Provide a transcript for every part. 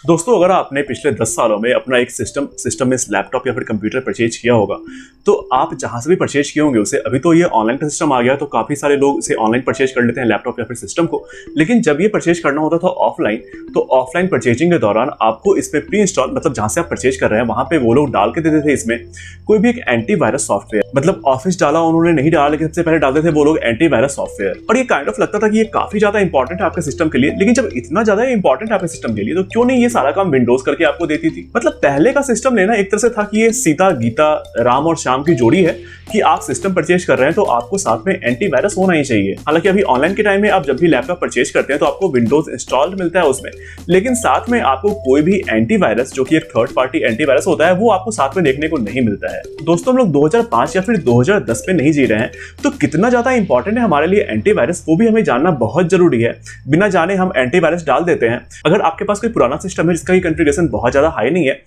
दोस्तों, अगर आपने पिछले 10 सालों में अपना एक सिस्टम में लैपटॉप या फिर कंप्यूटर परचेज किया होगा, तो आप जहां से भी परचेज किए होंगे उसे, अभी तो ये ऑनलाइन का सिस्टम आ गया तो काफी सारे लोग इसे ऑनलाइन परचेज कर लेते हैं लैपटॉप या फिर सिस्टम को। लेकिन जब ये परचेज करना होता था ऑफलाइन, तो ऑफलाइन परचेजिंग के दौरान आपको इसमें प्री इंस्टॉल, मतलब जहां से आप परचेज कर रहे हैं वहां पे वो लोग डाल के देते थे इसमें कोई भी एक एंटीवायरस सॉफ्टवेयर। मतलब ऑफिस डाला उन्होंने नहीं डाला, लेकिन सबसे पहले डालते थे वो लोग एंटीवायरस सॉफ्टवेयर। और ये काइंड ऑफ लगता था कि ये काफी ज्यादा इंपॉर्टेंट है आपके सिस्टम के लिए। लेकिन जब इतना ज्यादा इंपॉर्टेंट है आपके सिस्टम के लिए, तो क्यों नहीं ये सारा काम विंडोज करके आपको देती थी। मतलब पहले का सिस्टम लेना एक तरह से था कि ये सीता गीता, राम और श्याम की जोड़ी है कि आप सिस्टम परचेज कर रहे हैं तो आपको साथ में एंटीवायरस होना ही चाहिए। हालांकि अभी ऑनलाइन के टाइम में आप जब भी लैपटॉप परचेज करते हैं तो आपको विंडोज इंस्टॉल्ड मिलता है उसमें, लेकिन साथ में आपको कोई भी एंटीवायरस जो कि एक थर्ड पार्टी एंटीवायरस होता है वो आपको साथ में देखने को नहीं मिलता है। दोस्तों, हम लोग 2005 या फिर 2010 में नहीं जी रहे हैं, तो कितना ज्यादा इंपॉर्टेंट है हमारे लिए एंटीवायरस वो भी हमें जानना बहुत जरूरी है। बिना जाने हम एंटीवायरस डाल देते हैं। अगर आपके पास कोई पुराना सिस्टम है जिसका कॉन्फ़िगरेशन बहुत ज्यादा हाई नहीं है,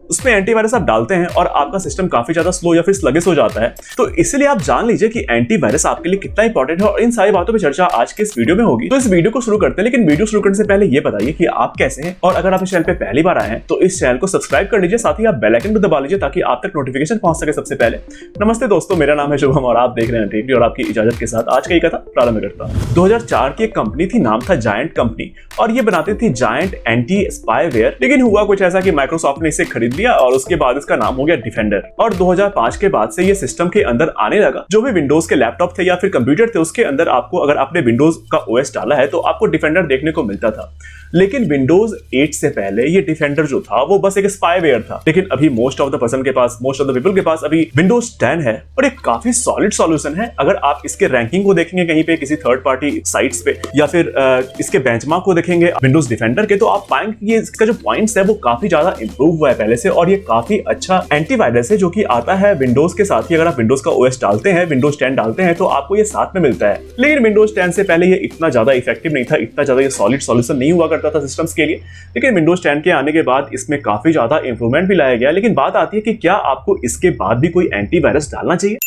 उसमें एंटीवायरस आप डालते हैं और आपका सिस्टम काफी ज्यादा स्लो या फिर स्लगिश हो जाता है, तो इसलिए आप जान लीजिए कि एंटीवायरस आपके लिए कितना इंपॉर्टेंट है। और इन सारी बातों पे चर्चा आज के इस वीडियो में होगी। तो इस वीडियो को शुरू करते हैं, लेकिन वीडियो शुरू करने से पहले ये बताइए कि आप कैसे हैं, और अगर आप इस चैनल पे पहली बार आए हैं तो इस चैनल को सब्सक्राइब कर लीजिए, साथ ही आप बेल आइकन भी दबा लीजिए ताकि आप तक नोटिफिकेशन पहुंच सके सबसे पहले। नमस्ते दोस्तों, मेरा नाम है शुभम और आप देख रहे हैं टेकली, और आपकी इजाजत के साथ आज की कथा प्रारंभ करता हूं। 2004 की एक कंपनी थी, नाम था जायंट कंपनी, और ये बनाती थी जायंट एंटी स्पाईवेयर। लेकिन हुआ कुछ ऐसा कि माइक्रोसॉफ्ट ने इसे खरीद लिया और उसके बाद इसका नाम हो गया डिफेंडर। और 2005 के बाद से ये सिस्टम के अंदर आने लगा। जो भी विंडोज के लैपटॉप थे या फिर कंप्यूटर थे, उसके अंदर आपको, अगर आपने विंडोज का ओएस डाला है तो आपको डिफेंडर देखने को मिलता था। लेकिन विंडोज 8 से पहले ये डिफेंडर जो था वो बस एक स्पाईवेयर था। लेकिन अभी मोस्ट ऑफ द पीपल के पास अभी विंडोज 10 है, और एक काफी सॉलिड सॉल्यूशन है। अगर आप इसके रैंकिंग को देखेंगे कहीं पे किसी थर्ड पार्टी साइट्स पे, या फिर इसके बेंचमार्क को देखेंगे विंडोज डिफेंडर के, तो आप पाएंगे कि इसका जो पॉइंट्स है वो काफी ज्यादा इंप्रूव हुआ है पहले से, और ये काफी अच्छा एंटीवायरस है जो कि आता है विंडोज के साथ ही। अगर आप विंडोज का ओएस डालते हैं, विंडोज 10 डालते हैं, तो आपको ये साथ में मिलता है। लेकिन विंडोज 10 से पहले ये इतना ज्यादा इफेक्टिव नहीं था, इतना ज्यादा ये सॉलिड सॉल्यूशन नहीं हुआ करता था सिस्टम्स के लिए। लेकिन विंडोज 10 के आने के बाद इसमें काफी ज्यादा इंप्रूवमेंट भी लाया गया। लेकिन बात आती है कि क्या आपको इसके बाद भी कोई एंटीवायरस डालना चाहिए।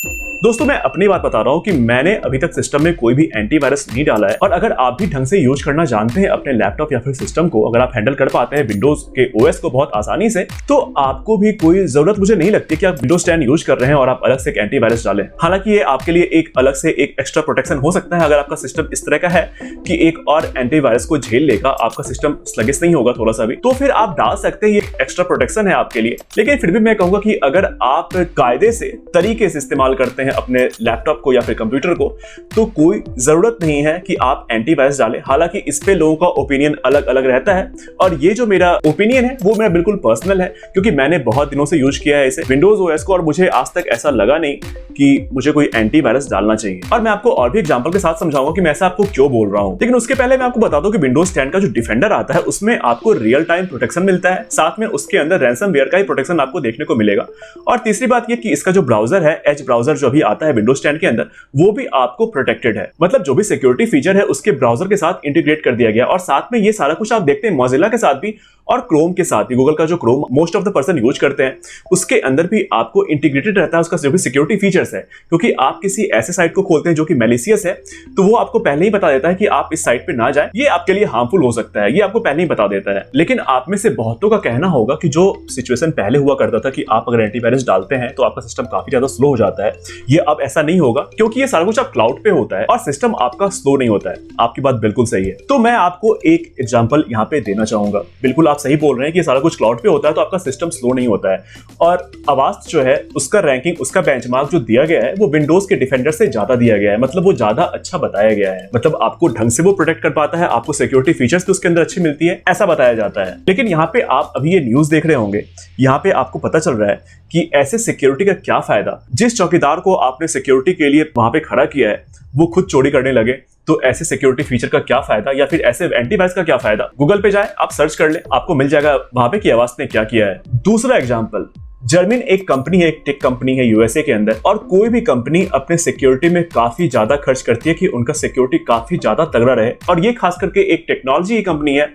दोस्तों, मैं अपनी बात बता रहा हूं कि मैंने अभी तक सिस्टम में कोई भी एंटीवायरस नहीं डाला है। और अगर आप भी ढंग से यूज करना जानते हैं अपने लैपटॉप या फिर सिस्टम को, अगर आप हैंडल कर पाते हैं विंडोज के ओएस को बहुत आसानी से, तो आपको भी कोई जरूरत मुझे नहीं लगती कि आप विंडोज 10 यूज कर रहे हैं और आप अलग से एक एंटीवायरस डालें। हालांकि ये आपके लिए एक अलग से एक एक्स्ट्रा प्रोटेक्शन हो सकता है अगर आपका सिस्टम इस तरह का है कि एक और एंटीवायरस को झेल लेगा, आपका सिस्टम स्लगिश नहीं होगा थोड़ा सा भी, तो फिर आप डाल सकते हैं। ये एक्स्ट्रा प्रोटेक्शन है आपके लिए। लेकिन फिर भी मैं कहूंगा कि अगर आप कायदे से, तरीके से इस्तेमाल करते हैं अपने लैपटॉप को या फिर कंप्यूटर को, तो कोई जरूरत नहीं है कि आप एंटीवायरस डालें। हालांकि इस पे लोगों का ओपिनियन अलग अलग रहता है, और ये जो मेरा ओपिनियन है वो मेरा बिल्कुल पर्सनल है, क्योंकि मैंने बहुत दिनों से यूज किया है इसे विंडोज ओएस को, और मुझे आज तक ऐसा लगा नहीं कि मुझे कोई एंटीवायरस डालना चाहिए। और मैं आपको और भी एग्जांपल के साथ समझाऊंगा कि मैं ऐसा आपको क्यों बोल रहा हूं। लेकिन उसके पहले मैं आपको बता दूं कि विंडोज 10 का जो डिफेंडर आता है उसमें आपको रियल टाइम प्रोटेक्शन मिलता है, साथ में उसके अंदर रैंसमवेयर का ही प्रोटेक्शन आपको देखने को मिलेगा। और तीसरी बात ये कि इसका जो ब्राउजर है, एज ब्राउजर जो भी आता है विंडोज 10 के अंदर, वो भी आपको प्रोटेक्टेड है। मतलब जो भी सिक्योरिटी फीचर है उसके ब्राउजर के साथ इंटीग्रेट कर दिया गया। और साथ में ये सारा कुछ आप देखते हैं मोजिला के साथ भी, और क्रोम के साथ भी। गूगल का जो Chrome most of the person use करते हैं, उसके अंदर भी आपको इंटीग्रेटेड रहता है उसका जो भी सिक्योरिटी फीचर्स है। क्योंकि आप किसी ऐसे साइट को खोलते हैं जो कि मैलिशियस है, तो वो आपको पहले ही बता देता है कि आप इस साइट पे ना जाएं, ये आपके लिए हार्मफुल हो सकता है, ये आपको पहले ही बता देता है। लेकिन आप में से बहुतों का कहना होगा कि जो सिचुएशन पहले हुआ करता था कि आप अगर एंटीवायरस डालते हैं तो आपका सिस्टम काफी ज्यादा स्लो हो जाता है, ये अब ऐसा नहीं होगा, क्योंकि ये सारा कुछ आप क्लाउड पे होता है और सिस्टम आपका स्लो नहीं होता है। आपकी बात बिल्कुल सही है। तो मैं आपको एक एग्जांपल यहाँ पे देना चाहूंगा। बिल्कुल आप सही बोल रहे हैं कि सारा कुछ क्लाउड पे होता है तो आपका सिस्टम स्लो नहीं होता है। और आवाज जो है उसका रैंकिंग, उसका बेंचमार्क जो दिया गया है वो विंडोज के डिफेंडर से ज्यादा दिया गया है। मतलब वो ज्यादा अच्छा बताया गया है, मतलब आपको ढंग से वो प्रोटेक्ट कर पाता है, आपको सिक्योरिटी फीचर्स भी उसके अंदर अच्छी मिलती है, ऐसा बताया जाता है। लेकिन यहाँ पे आप अभी ये न्यूज देख रहे होंगे, यहाँ पे आपको पता चल रहा है कि ऐसे सिक्योरिटी का क्या फायदा। जिस चौकीदार को आपने सिक्योरिटी के लिए वहां पे खड़ा किया है वो खुद चोरी करने लगे, तो ऐसे सिक्योरिटी फीचर का क्या फायदा, या फिर ऐसे एंटीवायरस का क्या फायदा। गूगल पे जाए, आप सर्च कर ले, आपको मिल जाएगा वहां पे कि अवास्ट ने क्या किया है। दूसरा एग्जांपल, जर्मन एक कंपनी है, एक टेक कंपनी है यूएसए के अंदर, और कोई भी कंपनी अपने सिक्योरिटी में काफी ज्यादा खर्च करती है कि उनका सिक्योरिटी काफी ज्यादा तगड़ा रहे, और ये खास करके एक टेक्नोलॉजी की कंपनी है,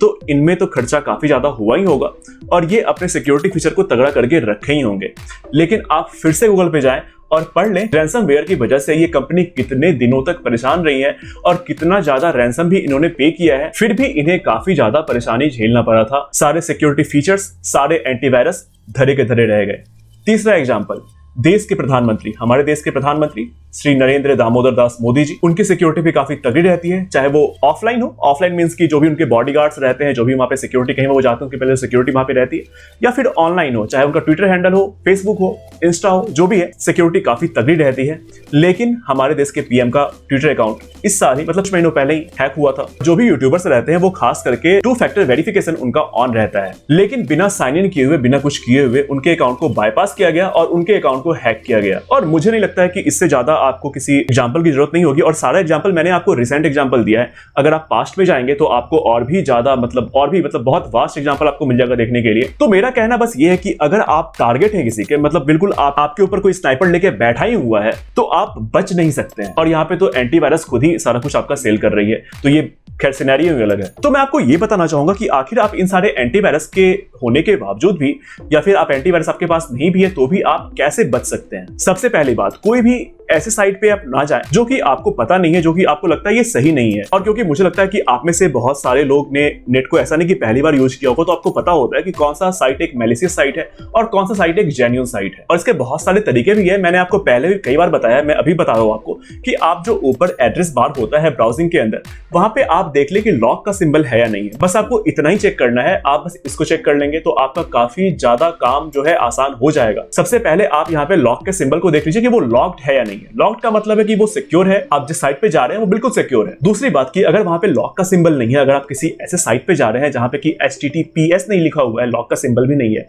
तो इनमें तो खर्चा काफी ज्यादा हुआ ही होगा और ये अपने सिक्योरिटी फीचर को तगड़ा करके रखे ही होंगे। लेकिन आप फिर से गूगल पे जाएं और पढ़ लें रैंसमवेयर की वजह से ये कंपनी कितने दिनों तक परेशान रही है और कितना ज्यादा रैंसम भी इन्होंने पे किया है, फिर भी इन्हें काफी ज्यादा परेशानी झेलना पड़ा था। सारे सिक्योरिटी फीचर्स, सारे एंटीवायरस धरे के धरे रह गए। तीसरा एग्जाम्पल, देश के प्रधानमंत्री, हमारे देश के प्रधानमंत्री श्री नरेंद्र दामोदर दास मोदी जी, उनकी सिक्योरिटी भी काफी तगड़ी रहती है, चाहे वो ऑफलाइन हो, ऑफलाइन मींस की जो भी उनके बॉडीगार्ड्स रहते हैं, जो भी वहां पे सिक्योरिटी कहीं वो जाते हैं उनकी पहले सिक्योरिटी वहां पे रहती है, या फिर ऑनलाइन हो, चाहे उनका ट्विटर हैंडल हो, फेसबुक हो, इंस्टा हो, जो भी है, सिक्योरिटी काफी तगड़ी रहती है। लेकिन हमारे देश के पीएम का ट्विटर अकाउंट इस साल ही, मतलब कुछ महीनों पहले ही हैक हुआ था। जो भी यूट्यूबर्स रहते हैं वो खास करके 2 फैक्टर वेरिफिकेशन उनका ऑन रहता है, लेकिन बिना साइन इन किए हुए, बिना कुछ किए हुए उनके अकाउंट को बाईपास किया गया और उनके अकाउंट को हैक किया गया। और मुझे नहीं लगता है कि इससे ज्यादा आपको किसी एग्जांपल की जरूरत नहीं होगी, और सारा एग्जांपल मैंने आपको रिसेंट एग्जांपल दिया है। अगर आप पास्ट में जाएंगे तो आपको और भी ज्यादा मतलब बहुत वास्ट एग्जांपल आपको मिल जाएगा देखने के लिए। तो मेरा कहना बस ये है कि अगर आप टारगेट है किसी के, मतलब बिल्कुल आपके ऊपर कोई स्नाइपर लेके बैठा ही हुआ है, तो आप बच नहीं सकते हैं। और यहाँ पे तो एंटीवायरस खुद ही सारा कुछ आपका सेल कर रही है, तो ये खैर सिनेरियो ही अलग है। तो मैं आपको ये बताना चाहूंगा कि आखिर आप इन सारे एंटीवायरस के होने के बावजूद भी, या फिर आप एंटीवायरस आपके पास नहीं भी है तो भी आप कैसे बच सकते हैं। सबसे पहली बात, कोई भी ऐसे साइट पे आप ना जाएं जो कि आपको पता नहीं है, जो कि आपको लगता है ये सही नहीं है। और क्योंकि मुझे लगता है कि आप में से बहुत सारे लोग ने नेट को ऐसा नहीं कि पहली बार यूज किया होगा, तो आपको पता होता है कि कौन सा साइट एक मैलिशियस साइट है और कौन सा साइट एक जेन्युइन साइट है। और इसके बहुत सारे तरीके भी है, मैंने आपको पहले भी कई बार बताया, मैं अभी बता रहा हूं आपको कि आप जो ऊपर एड्रेस बार होता है ब्राउजिंग के अंदर, वहां पे आप देख ले कि लॉक का सिंबल है या नहीं है। बस आपको इतना ही चेक करना है, आप बस इसको चेक कर लेंगे तो आपका काफी ज्यादा काम जो है आसान हो जाएगा। सबसे पहले आप यहाँ पे लॉक के सिंबल को देख लीजिए कि वो लॉक्ड है या नहीं है। लॉक्ड का मतलब है कि वो सिक्योर है, आप जिस साइट पे जा रहे हैं वो बिल्कुल सिक्योर है। दूसरी बात की अगर वहां पे लॉक का सिंबल नहीं है, अगर आप किसी ऐसे साइट पे जा रहे हैं जहां पे कि HTTPS नहीं लिखा हुआ है, लॉक का सिंबल भी नहीं है,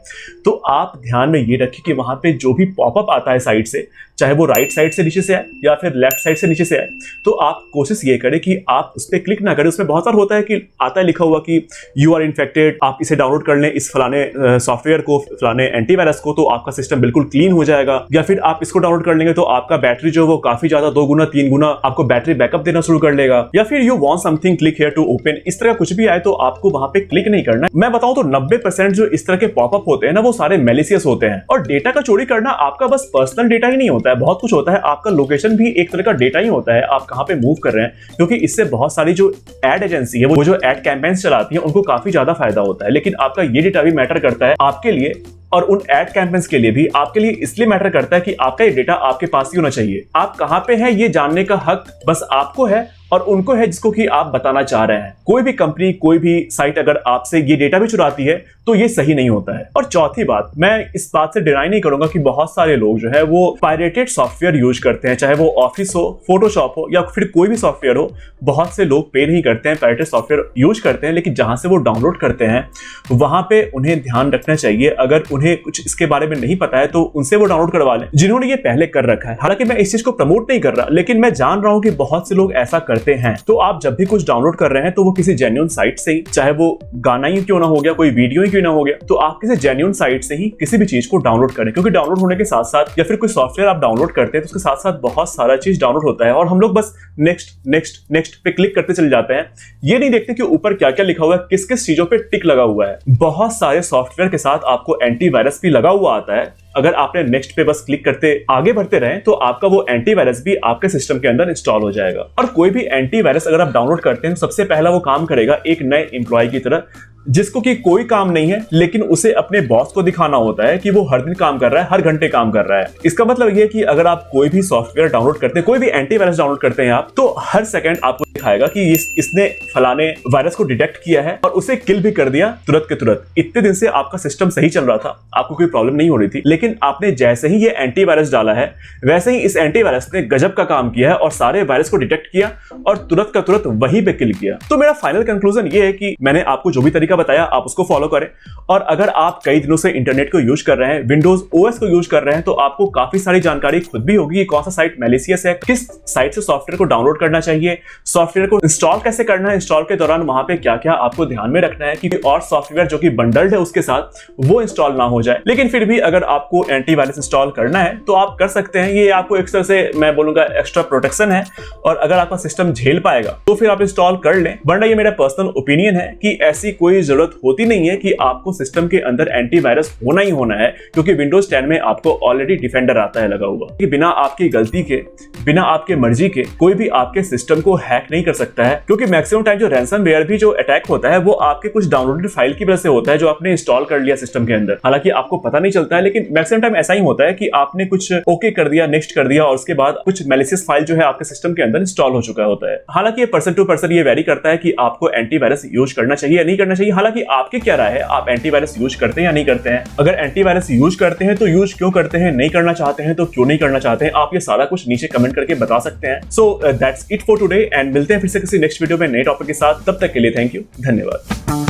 तो आप ध्यान में ये रखिए कि वहां पे जो भी पॉपअप आता है साइट से, चाहे वो राइट साइड से नीचे से आए या फिर लेफ्ट साइड से नीचे से आए, तो आप कोशिश ये करें कि आप उस पर क्लिक ना करें। उसमें बहुत सारा होता है कि आता है लिखा हुआ कि यू आर इन्फेक्टेड, आप इसे डाउनलोड कर लें, इस फलाने सॉफ्टवेयर को, फलाने एंटीवायरस को, तो आपका सिस्टम बिल्कुल क्लीन हो जाएगा। या फिर आप इसको डाउनलोड कर लेंगे तो आपका बैटरी जो वो काफी ज्यादा 2 गुना 3 गुना आपको बैटरी बैकअप देना शुरू कर लेगा। या फिर you want something, click here to open, इस तरह कुछ भी आए तो आपको वहां पे क्लिक नहीं करना है। मैं बताऊं तो 90% जो इस तरह के पॉपअप होते हैं ना, वो सारे मैलिशियस होते हैं। और डेटा का चोरी करना आपका बस पर्सनल डेटा ही नहीं होता है, बहुत कुछ होता है। आपका लोकेशन भी एक तरह का डेटा ही होता है, आप कहां पे मूव कर रहे हैं, क्योंकि इससे बहुत सारी जो एड एजेंसी है, वो जो एड कैंपेन्स चलाती है, उनको काफी ज्यादा फायदा होता है। लेकिन आपका ये डेटा भी मैटर करता है आपके लिए, और उन एड कैंपेन्स के लिए भी आपके लिए इसलिए मैटर करता है कि आपका ये डेटा आपके पास ही होना चाहिए। आप कहां पे हैं ये जानने का हक बस आपको है और उनको है जिसको कि आप बताना चाह रहे हैं। कोई भी कंपनी, कोई भी साइट अगर आपसे ये डेटा भी चुराती है तो ये सही नहीं होता है। और चौथी बात, मैं इस बात से डिनाई नहीं करूंगा कि बहुत सारे लोग जो है वो पायरेटेड सॉफ्टवेयर यूज करते हैं, चाहे वो ऑफिस हो, फोटोशॉप हो या फिर कोई भी सॉफ्टवेयर हो। बहुत से लोग पे नहीं करते हैं, पायरेटेड सॉफ्टवेयर यूज करते हैं, लेकिन जहां से वो डाउनलोड करते हैं वहां पे उन्हें ध्यान रखना चाहिए। अगर उन्हें कुछ इसके बारे में नहीं पता है तो उनसे वो डाउनलोड करवा लें जिन्होंने ये पहले कर रखा है। हालांकि मैं इस चीज को प्रमोट नहीं कर रहा, लेकिन मैं जान रहा हूं कि बहुत से लोग ऐसा करते हैं। तो आप जब भी कुछ डाउनलोड कर रहे हैं तो वो किसी जेन्युइन साइट से ही, चाहे वो गाना ही क्यों ना हो गया, कोई वीडियो ही क्यों ना हो गया, तो आप किसी जेन्युइन साइट से ही किसी भी चीज को डाउनलोड करें। क्योंकि डाउनलोड होने के साथ साथ, या फिर कोई सॉफ्टवेयर आप डाउनलोड करते हैं तो उसके साथ साथ बहुत सारा चीज डाउनलोड होता है और हम लोग बस नेक्स्ट नेक्स्ट नेक्स्ट पे क्लिक करते चले जाते हैं। ये नहीं देखते कि ऊपर क्या क्या लिखा हुआ है, किस किस चीजों पे टिक लगा हुआ है। बहुत सारे सॉफ्टवेयर के साथ आपको एंटीवायरस भी लगा हुआ आता है। अगर आपने नेक्स्ट पे बस क्लिक करते आगे बढ़ते रहे तो आपका वो एंटीवायरस भी आपके सिस्टम के अंदर इंस्टॉल हो जाएगा। और कोई भी एंटीवायरस अगर आप डाउनलोड करते हैं तो सबसे पहला वो काम करेगा एक नए एम्प्लॉय की तरह, जिसको कि कोई काम नहीं है, लेकिन उसे अपने बॉस को दिखाना होता है कि वो हर दिन काम कर रहा है, हर घंटे काम कर रहा है। इसका मतलब ये है कि अगर आप कोई भी सॉफ्टवेयर डाउनलोड करते हैं, कोई भी एंटीवायरस डाउनलोड करते हैं आप, तो हर सेकंड आपको दिखाएगा कि इसने फलाने वायरस को डिटेक्ट किया है और उसे किल भी कर दिया तुरंत के तुरंत। इतने दिन से आपका सिस्टम सही चल रहा था, आपको कोई प्रॉब्लम नहीं हो रही थी, लेकिन आपने जैसे ही ये एंटीवायरस डाला है वैसे ही इस एंटीवायरस ने गजब का काम किया है और सारे वायरस को डिटेक्ट किया और तुरंत का तुरंत वहीं पे किल किया। तो मेरा फाइनल कंक्लूजन ये है कि मैंने आपको जो भी तरीका बताया आप उसको फॉलो करें। और अगर आप कई दिनों से इंटरनेट को यूज कर रहे हैं, विंडोज ओएस को यूज कर रहे हैं, तो आपको काफी सारी जानकारी खुद भी होगी कि कौन सा साइट मैलिशियस है, किस साइट से सॉफ्टवेयर को डाउनलोड करना चाहिए, सॉफ्टवेयर को इंस्टॉल कैसे करना है, इंस्टॉल के दौरान वहां पे क्या क्या आपको ध्यान में रखना है कि और सॉफ्टवेयर जो कि बंडल्ड है उसके साथ वो इंस्टॉल ना हो जाए। लेकिन फिर भी अगर आपको एंटीवायरस इंस्टॉल करना है तो आप कर सकते हैं। ये आपको एक तरह से मैं बोलूंगा एक्स्ट्रा प्रोटेक्शन है, और अगर आपका सिस्टम झेल पाएगा तो फिर आप इंस्टॉल कर लें। वरना ये मेरा पर्सनल ओपिनियन है कि ऐसी कोई कोई जरूरत होती नहीं है कि आपको सिस्टम के अंदर एंटीवायरस होना ही होना है, क्योंकि विंडोज 10 में आपको ऑलरेडी डिफेंडर आता है लगा हुआ कि बिना आपकी गलती के, बिना आपके मर्जी के कोई भी आपके सिस्टम को हैक नहीं कर सकता है। क्योंकि मैक्सिमम टाइम जो रैंसमवेयर भी जो अटैक होता है वो आपके कुछ डाउनलोडेड फाइल की वजह से होता है जो आपने इंस्टॉल कर लिया सिस्टम के अंदर। हालांकि आपको पता नहीं चलता है, लेकिन मैक्सिमम टाइम ऐसा ही होता है कि आपने कुछ ओके कर दिया, नेक्स्ट कर दिया और उसके बाद कुछ मैलिशियस फाइल जो है आपके सिस्टम के अंदर इंस्टॉल हो चुका होता है। हालांकि ये पर्सन टू पर्सन ये वेरी करता है कि आपको एंटीवायरस यूज करना चाहिए या नहीं करना चाहिए। हालांकि आपकी क्या राय है, आप एंटीवायरस यूज करते हैं या नहीं करते हैं? अगर एंटीवायरस यूज करते हैं तो यूज क्यों करते हैं, नहीं करना चाहते हैं तो क्यों नहीं करना चाहते हैं? आप ये सारा कुछ नीचे कमेंट करके बता सकते हैं। So that's it for today and मिलते हैं फिर से किसी नेक्स्ट वीडियो में नए टॉपिक के साथ। तब तक के लिए थैंक यू, धन्यवाद।